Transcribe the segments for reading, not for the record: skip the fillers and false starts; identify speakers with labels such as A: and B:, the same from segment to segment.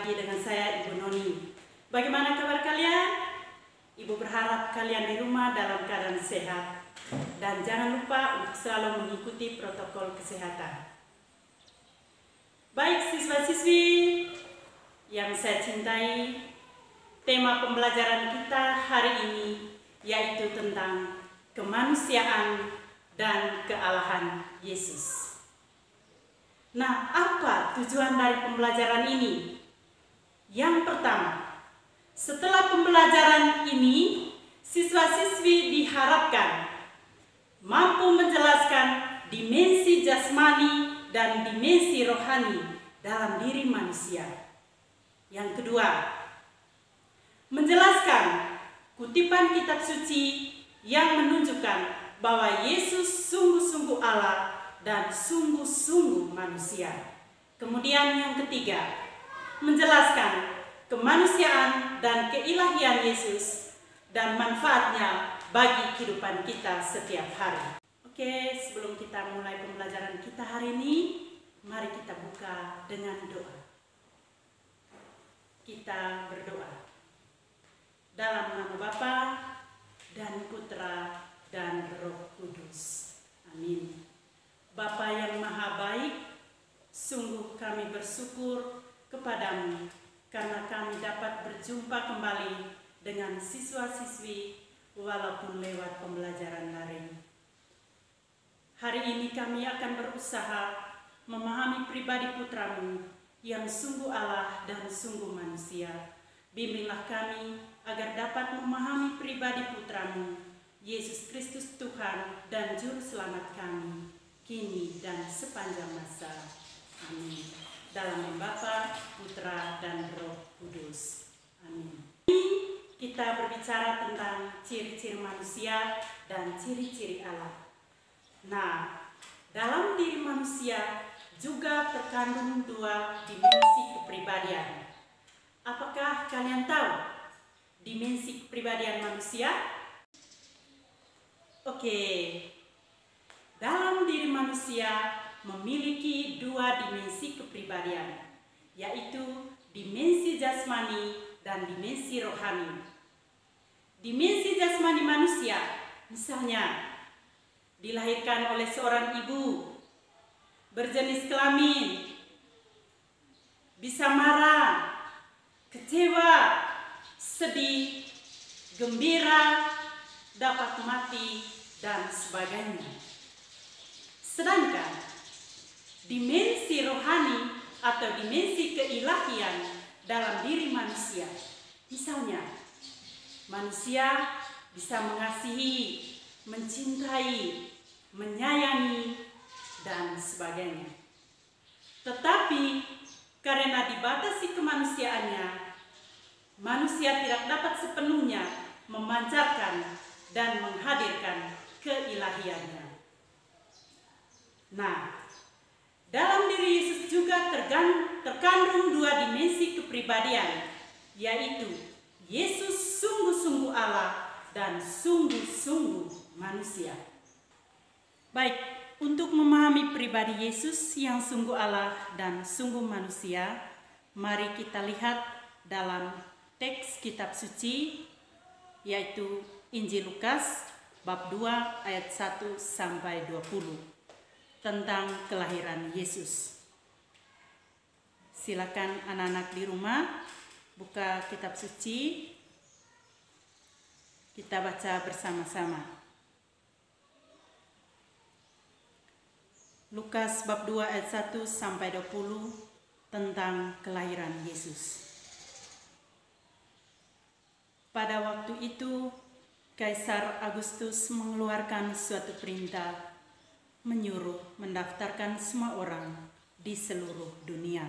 A: lagi dengan saya Ibu Noni. Bagaimana kabar kalian? Ibu berharap kalian di rumah dalam keadaan sehat. Dan jangan lupa untuk selalu mengikuti protokol kesehatan. Baik siswa-siswi yang saya cintai, tema pembelajaran kita hari ini yaitu tentang kemanusiaan dan kealahan Yesus. Nah, apa tujuan dari pembelajaran ini? Yang pertama, setelah pembelajaran ini, siswa-siswi diharapkan mampu menjelaskan dimensi jasmani dan dimensi rohani dalam diri manusia. Yang kedua, menjelaskan kutipan kitab suci yang menunjukkan bahwa Yesus sungguh-sungguh Allah dan sungguh-sungguh manusia. Kemudian yang ketiga, menjelaskan kemanusiaan dan keilahian Yesus dan manfaatnya bagi kehidupan kita setiap hari. Oke, sebelum kita mulai pembelajaran kita hari ini, mari kita buka dengan doa. Kita berdoa. Dalam nama Bapa dan Putra dan Roh Kudus. Amin. Bapa yang maha baik, sungguh kami bersyukur kepadamu karena kami dapat berjumpa kembali dengan siswa-siswi walaupun lewat pembelajaran daring. Hari ini kami akan berusaha memahami pribadi putramu yang sungguh Allah dan sungguh manusia. Bimbinglah kami agar dapat memahami pribadi putramu, Yesus Kristus Tuhan dan Juru Selamat kami, kini dan sepanjang masa. Amin. Dalam nama Bapa, Putra, dan Roh Kudus. Amin. Kita berbicara tentang ciri-ciri manusia dan ciri-ciri Allah. Nah, dalam diri manusia juga terkandung dua dimensi kepribadian. Apakah kalian tahu dimensi kepribadian manusia? Oke. Dalam diri manusia memiliki dua dimensi kepribadian, yaitu dimensi jasmani dan dimensi rohani. Dimensi jasmani manusia, misalnya, dilahirkan oleh seorang ibu, berjenis kelamin, bisa marah, kecewa, sedih, gembira, dapat mati, dan sebagainya. Sedangkan dimensi rohani atau dimensi keilahian dalam diri manusia, misalnya manusia bisa mengasihi, mencintai, menyayangi, dan sebagainya. Tetapi karena dibatasi kemanusiaannya, manusia tidak dapat sepenuhnya memancarkan dan menghadirkan keilahiannya. Nah, dalam diri Yesus juga terkandung dua dimensi kepribadian, yaitu Yesus sungguh-sungguh Allah dan sungguh-sungguh manusia. Baik, untuk memahami pribadi Yesus yang sungguh Allah dan sungguh manusia, mari kita lihat dalam teks kitab suci, yaitu Injil Lukas bab 2 ayat 1 sampai 20 tentang kelahiran Yesus. Silakan anak-anak di rumah buka kitab suci, kita baca bersama-sama. Lukas bab 2 ayat 1 sampai 20 tentang kelahiran Yesus. Pada waktu itu, Kaisar Agustus mengeluarkan suatu perintah menyuruh mendaftarkan semua orang di seluruh dunia.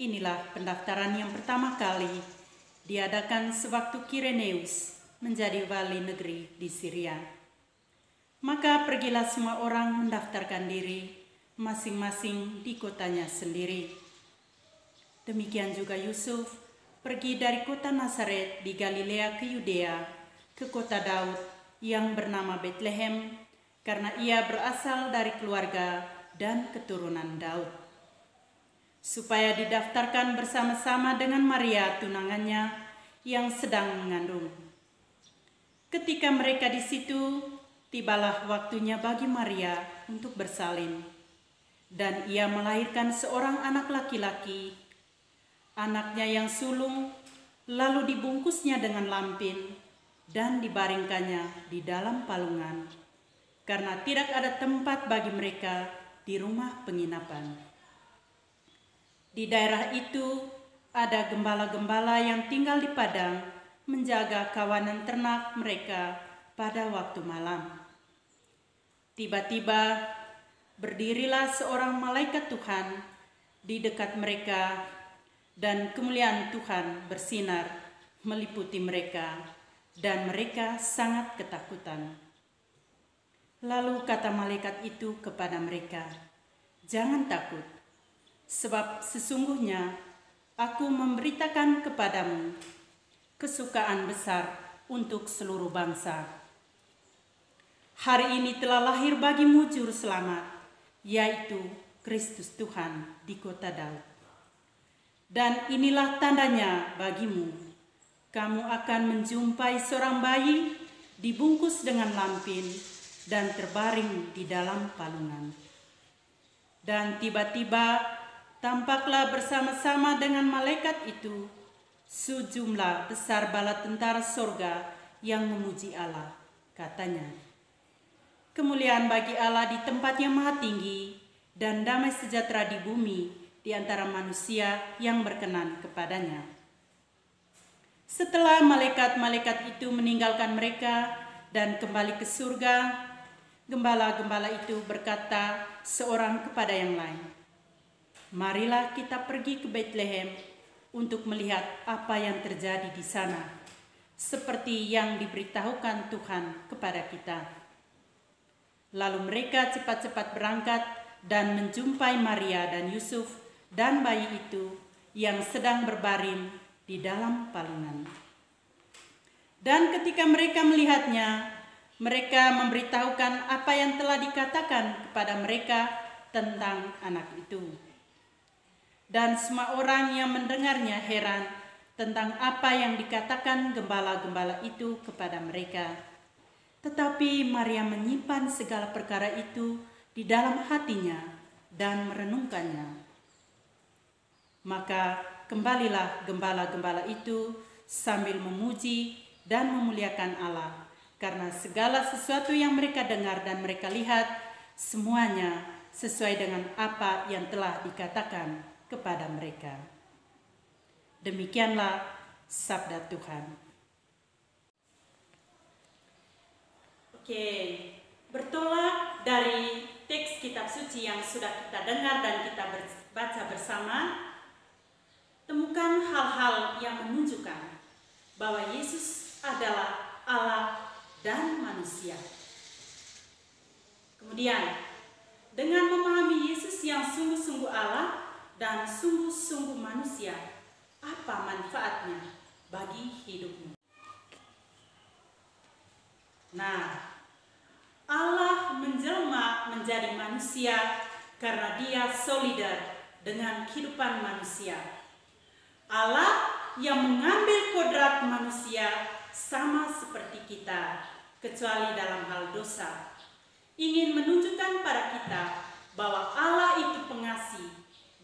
A: Inilah pendaftaran yang pertama kali diadakan sewaktu Kireneus menjadi wali negeri di Syria. Maka pergilah semua orang mendaftarkan diri masing-masing di kotanya sendiri. Demikian juga Yusuf pergi dari kota Nazaret di Galilea ke Yudea, ke kota Daud yang bernama Betlehem, karena ia berasal dari keluarga dan keturunan Daud. supaya didaftarkan bersama-sama dengan Maria tunangannya yang sedang mengandung. Ketika mereka di situ, tibalah waktunya bagi Maria untuk bersalin, dan ia melahirkan seorang anak laki-laki. Anaknya yang sulung lalu dibungkusnya dengan lampin dan dibaringkannya di dalam palungan, karena tidak ada tempat bagi mereka di rumah penginapan. Di daerah itu ada gembala-gembala yang tinggal di padang menjaga kawanan ternak mereka pada waktu malam. Tiba-tiba berdirilah seorang malaikat Tuhan di dekat mereka, dan kemuliaan Tuhan bersinar meliputi mereka, dan mereka sangat ketakutan. Lalu kata malaikat itu kepada mereka, "Jangan takut, sebab sesungguhnya aku memberitakan kepadamu kesukaan besar untuk seluruh bangsa. Hari ini telah lahir bagimu juru selamat, yaitu Kristus Tuhan di kota Daud. Dan inilah tandanya bagimu, kamu akan menjumpai seorang bayi dibungkus dengan lampin dan terbaring di dalam palungan." Dan tiba-tiba tampaklah bersama-sama dengan malaikat itu sejumlah besar bala tentara sorga yang memuji Allah. Katanya, "Kemuliaan bagi Allah di tempat yang maha tinggi, dan damai sejahtera di bumi di antara manusia yang berkenan kepadanya." Setelah malaikat-malaikat itu meninggalkan mereka dan kembali ke surga, gembala-gembala itu berkata seorang kepada yang lain, "Marilah kita pergi ke Betlehem untuk melihat apa yang terjadi di sana, seperti yang diberitahukan Tuhan kepada kita." Lalu mereka cepat-cepat berangkat dan menjumpai Maria dan Yusuf dan bayi itu yang sedang berbaring di dalam palungan. Dan ketika mereka melihatnya, mereka memberitahukan apa yang telah dikatakan kepada mereka tentang anak itu. Dan semua orang yang mendengarnya heran tentang apa yang dikatakan gembala-gembala itu kepada mereka. Tetapi Maria menyimpan segala perkara itu di dalam hatinya dan merenungkannya. Maka kembalilah gembala-gembala itu sambil memuji dan memuliakan Allah, karena segala sesuatu yang mereka dengar dan mereka lihat, semuanya sesuai dengan apa yang telah dikatakan kepada mereka. Demikianlah sabda Tuhan. Oke, bertolak dari teks kitab suci yang sudah kita dengar dan kita baca bersama, temukan hal-hal yang menunjukkan bahwa Yesus adalah Allah dan manusia. Kemudian, dengan memahami Yesus yang sungguh-sungguh Allah dan sungguh-sungguh manusia, apa manfaatnya bagi hidupmu? Nah, Allah menjelma menjadi manusia karena Dia solidar dengan kehidupan manusia. Allah yang mengambil kodrat manusia sama seperti kita, kecuali dalam hal dosa, ingin menunjukkan pada kita bahwa Allah itu pengasih.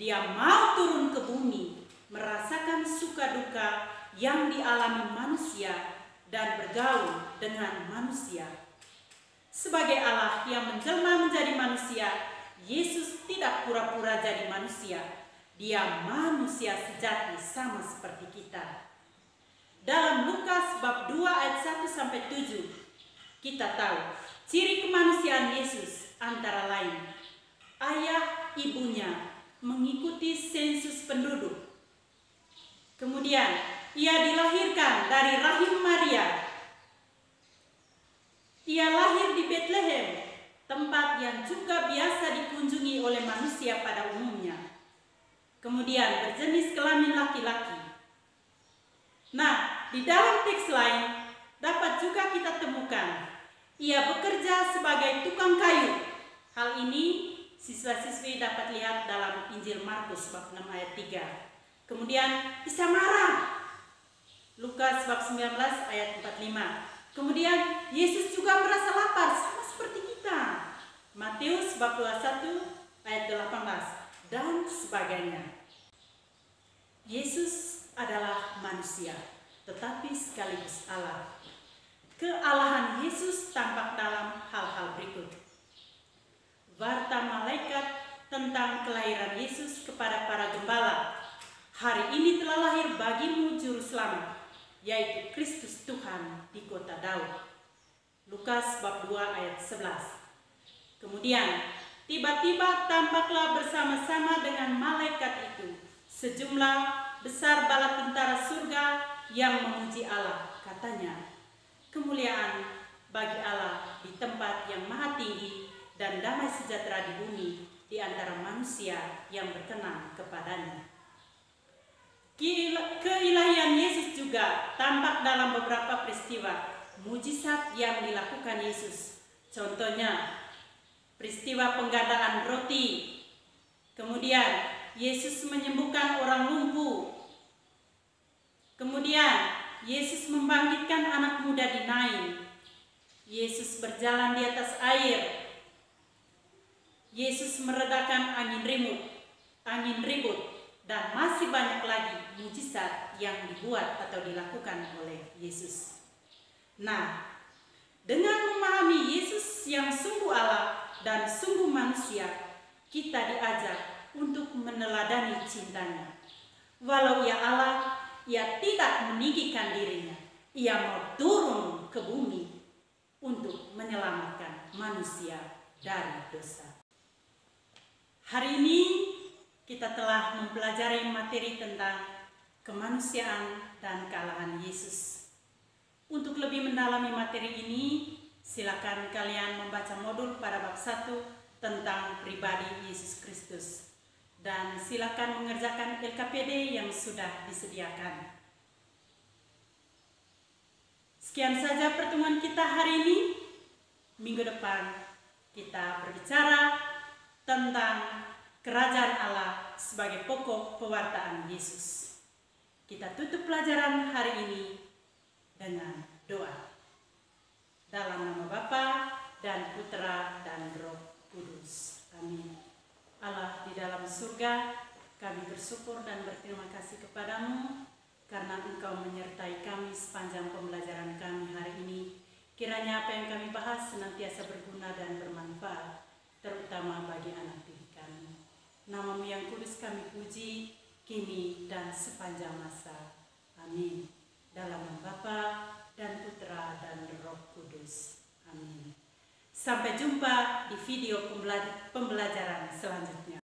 A: Dia mau turun ke bumi, merasakan suka duka yang dialami manusia dan bergaul dengan manusia. Sebagai Allah yang menjelma menjadi manusia, Yesus tidak pura-pura jadi manusia. Dia manusia sejati sama seperti kita. Dalam Lukas bab 2 ayat 1-7, kita tahu ciri kemanusiaan Yesus antara lain, ayah ibunya mengikuti sensus penduduk. Kemudian ia dilahirkan dari rahim Maria. Ia lahir di Betlehem, tempat yang juga biasa dikunjungi oleh manusia pada umumnya. Kemudian berjenis kelamin laki-laki. Nah, di dalam teks lain dapat juga kita temukan ia bekerja sebagai tukang kayu. Hal ini siswa-siswi dapat lihat dalam Injil Markus bab 6 ayat 3. Kemudian Isa marah. Lukas bab 19 ayat 45. Kemudian Yesus juga merasa lapar sama seperti kita. Matius bab 21 ayat 18 dan sebagainya. Yesus adalah manusia, tetapi sekaligus Allah. Kealahan Yesus tampak dalam hal-hal berikut. Warta malaikat tentang kelahiran Yesus kepada para gembala. Hari ini telah lahir bagimu juru selamat, yaitu Kristus Tuhan di kota Daud. Lukas bab 2 ayat 11. Kemudian tiba-tiba tampaklah bersama-sama dengan malaikat itu sejumlah besar bala tentara surga yang memuji Allah. Katanya, kemuliaan bagi Allah di tempat yang maha tinggi dan damai sejahtera di bumi di antara manusia yang berkenan kepadanya. Keilahian Yesus juga tampak dalam beberapa peristiwa mujizat yang dilakukan Yesus. Contohnya, peristiwa penggandaan roti. Kemudian Yesus menyembuhkan orang lumpuh. Kemudian Yesus membangkitkan anak muda di Nain. Yesus berjalan di atas air. Yesus meredakan angin ribut, dan masih banyak lagi mujizat yang dibuat atau dilakukan oleh Yesus. Nah, dengan memahami Yesus yang sungguh Allah dan sungguh manusia, kita diajak untuk meneladani cintanya. Walau ia Allah, ia tidak meninggikan dirinya. Ia mau turun ke bumi untuk menyelamatkan manusia dari dosa. Hari ini kita telah mempelajari materi tentang kemanusiaan dan kealahan Yesus. Untuk lebih mendalami materi ini, silakan kalian membaca modul pada bab 1 tentang pribadi Yesus Kristus. Dan silakan mengerjakan LKPD yang sudah disediakan. Sekian saja pertemuan kita hari ini. Minggu depan kita berbicara tentang kerajaan Allah sebagai pokok pewartaan Yesus. Kita tutup pelajaran hari ini dengan doa. Dalam nama Bapa dan Putra dan Roh Kudus. Amin. Allah di dalam surga, kami bersyukur dan berterima kasih kepadamu karena Engkau menyertai kami sepanjang pembelajaran kami hari ini. Kiranya apa yang kami bahas senantiasa berguna dan bermanfaat, terutama bagi anak didik kami. Namamu yang kudus kami puji, kini dan sepanjang masa. Amin. Dalam nama Bapa dan Putra dan Roh Kudus. Amin. Sampai jumpa di video pembelajaran selanjutnya.